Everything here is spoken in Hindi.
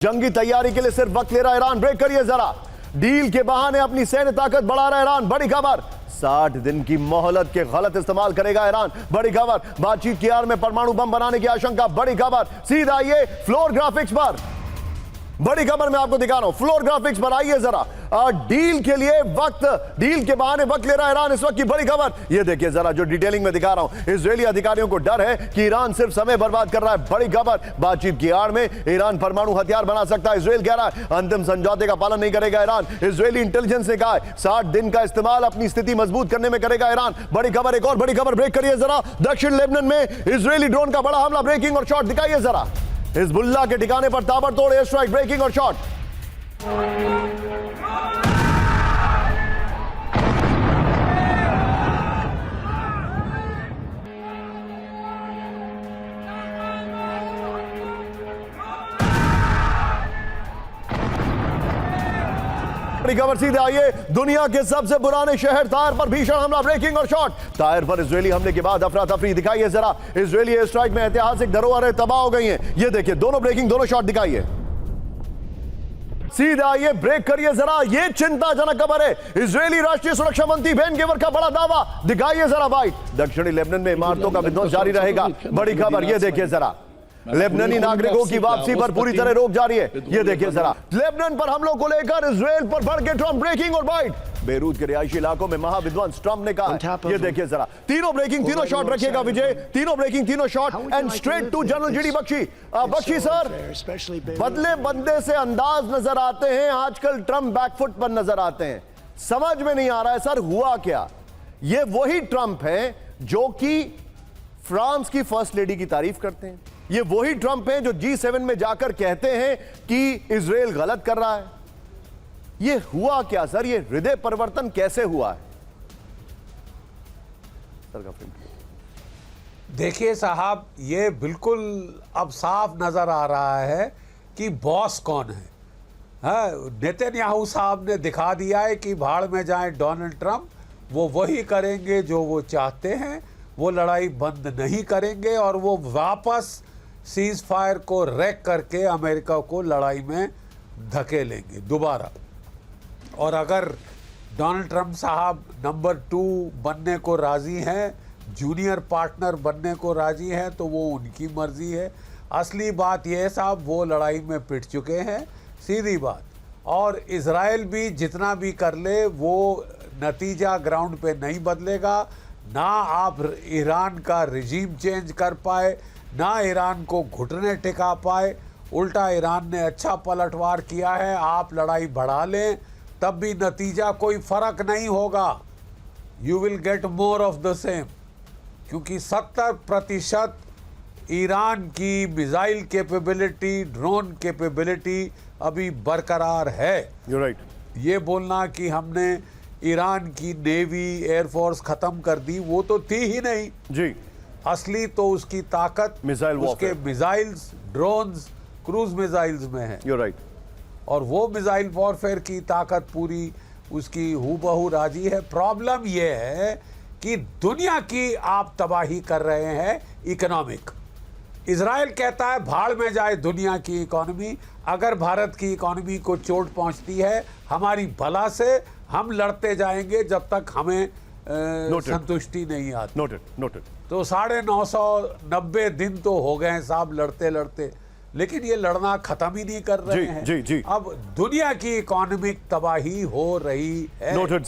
जंगी तैयारी के लिए सिर्फ वक्त ले रहा ईरान। ब्रेक करिए जरा। डील के बहाने अपनी सैन्य ताकत बढ़ा रहा ईरान। बड़ी खबर, 60 दिन की मोहलत के गलत इस्तेमाल करेगा ईरान। बड़ी खबर, बातचीत की आड़ में परमाणु बम बनाने की आशंका। बड़ी खबर, सीधा आइए फ्लोर ग्राफिक्स पर। बड़ी खबर मैं आपको दिखा रहा हूं, फ्लोर ग्राफिक्स पर आइए जरा। डील के लिए वक्त, डील के बहाने वक्त ले रहा है ईरान इस वक्त की बड़ी खबर। ये देखिए जरा, जो डिटेलिंग में दिखा रहा हूं। इजरायली अधिकारियों को डर है कि ईरान सिर्फ समय बर्बाद कर रहा है। बड़ी खबर, बातचीत की आड़ में ईरान परमाणु हथियार बना सकता है। इजरायल कह रहा है अंतिम समझौते का पालन नहीं करेगा ईरान। इजरायली इंटेलिजेंस ने कहा है 60 दिन का इस्तेमाल अपनी स्थिति मजबूत करने में करेगा ईरान। बड़ी खबर, एक और बड़ी खबर, ब्रेक करिए जरा। दक्षिण लेबनान में इजरायली ड्रोन का बड़ा हमला। ब्रेकिंग और शॉट दिखाइए जरा। हिजबुल्लाह के ठिकाने पर ताबड़तोड़ एयर स्ट्राइक। ब्रेकिंग और शॉट। खबर सीधे आइए। दुनिया के सबसे पुराने शहर तायर पर भीषण हमला। ब्रेकिंग और शॉट। तायर पर इजरायली हमले के बाद अफरा तफरी दिखाइए जरा। इजरायली एयर स्ट्राइक में ऐतिहासिक धरोहरें तबाह हो गई हैं। ये देखिए, दोनों ब्रेकिंग, दोनों शॉट दिखाइए। सीधा आइए, ब्रेक करिए जरा। ये चिंताजनक खबर है। इजरायली राष्ट्रीय सुरक्षा मंत्री बेन गेवर का बड़ा दावा। दिखाइए जरा बाइट। दक्षिणी लेबनान में इमारतों का विध्वंस जारी रहेगा। बड़ी खबर, ये देखिए जरा। लेबनानी नागरिकों की वापसी पर पूरी तरह रोक जारी है। ये देखिए जरा। लेबनान पर हमलों को लेकर इजरायल पर बढ़ के ट्रंप। ब्रेकिंग और बाइट। बेरूत के रिहायशी इलाकों में महाविध्वंस ट्रंप ने कहा। ये देखिए जरा, तीनों ब्रेकिंग, तीनों शॉट रखिएगा विजय। तीनों ब्रेकिंग, तीनों shot and straight to general GD Bakshi. Bakshi sir, बदले बंदे से अंदाज नजर आते हैं आजकल, ट्रंप बैकफुट पर नजर आते हैं। समझ में नहीं आ रहा है सर, हुआ क्या? ये वही ट्रंप है जो कि फ्रांस की फर्स्ट लेडी की तारीफ करते हैं। ये वही ट्रंप हैं जो G7 में जाकर कहते हैं कि इजरायल गलत कर रहा है। ये हुआ क्या सर? ये हृदय परिवर्तन कैसे हुआ है? सर का देखिए साहब, ये बिल्कुल अब साफ नजर आ रहा है कि बॉस कौन है। नेतन्याहू साहब ने दिखा दिया है कि भाड़ में जाए डोनाल्ड ट्रंप, वो वही करेंगे जो वो चाहते हैं। वो लड़ाई बंद नहीं करेंगे और वो वापस सीज फायर को रैक करके अमेरिका को लड़ाई में धकेलेंगे दोबारा। और अगर डोनाल्ड ट्रंप साहब नंबर 2 बनने को राज़ी हैं, जूनियर पार्टनर बनने को राज़ी हैं, तो वो उनकी मर्ज़ी है। असली बात यह है साहब, वो लड़ाई में पिट चुके हैं, सीधी बात। और इजराइल भी जितना भी कर ले, वो नतीजा ग्राउंड पे नहीं बदलेगा। ना आप ईरान का रिजीम चेंज कर पाए, ना ईरान को घुटने टिका पाए। उल्टा ईरान ने अच्छा पलटवार किया है। आप लड़ाई बढ़ा लें तब भी नतीजा कोई फर्क नहीं होगा। You will get more of the same, क्योंकि 70% ईरान की मिसाइल कैपेबिलिटी, ड्रोन कैपेबिलिटी अभी बरकरार है। You're right. ये बोलना कि हमने ईरान की नेवी, एयरफोर्स खत्म कर दी, वो तो थी ही नहीं जी। असली तो उसकी ताकत मिसाइल उसके मिसाइल्स, ड्रोन्स, क्रूज मिसाइल्स में है। You're right. और वो मिसाइल वॉरफेयर की ताकत पूरी उसकी हूबहू राजी है। प्रॉब्लम ये है कि दुनिया की आप तबाही कर रहे हैं इकोनॉमिक। इजराइल कहता है भाड़ में जाए दुनिया की इकोनॉमी। अगर भारत की इकोनॉमी को चोट पहुंचती है हमारी भला से, हम लड़ते जाएंगे जब तक हमें संतुष्टि नहीं आती। नोटेड। तो 990 दिन तो हो गए हैं साहब लड़ते लड़ते, लेकिन ये लड़ना खत्म ही नहीं कर रहे हैं। जी। अब दुनिया की इकोनॉमिक तबाही हो रही है।